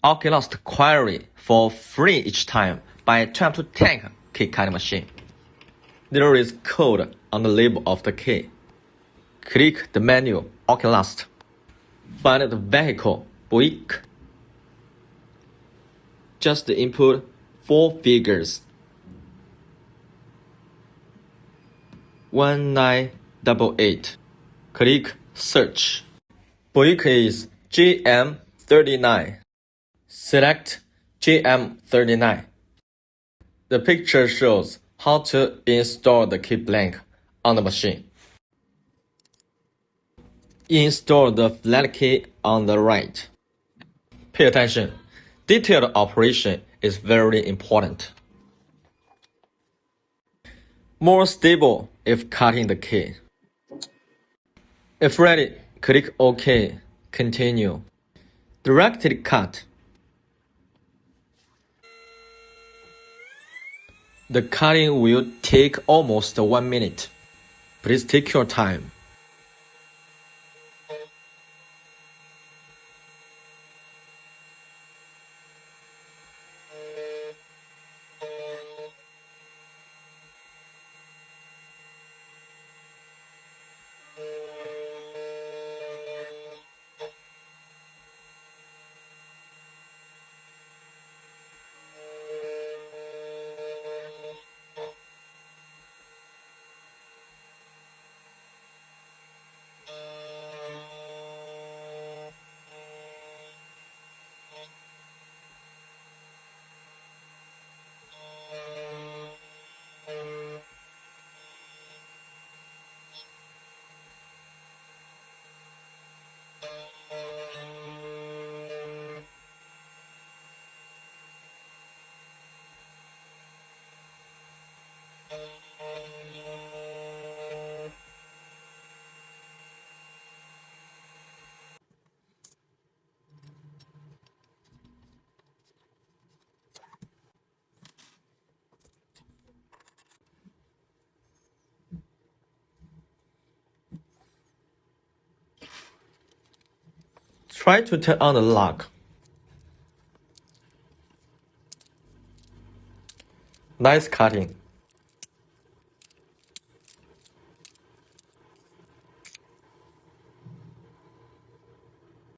Oculast query for free each time by tap to tank key cutting machine. There is code on the label of the key. Click the menu Oculast. Find the vehicle Buick. Just input 4 figures. 1988. Click search. Buick is GM39. Select GM39. The picture shows how to install the key blank on the machine. Install the flat key on the right. Pay attention. Detailed operation is very important. More stable if cutting the key. If ready, click OK. Continue. Directed cut. The cutting will take almost 1 minute. Please take your time. Try to turn on the lock. Nice cutting.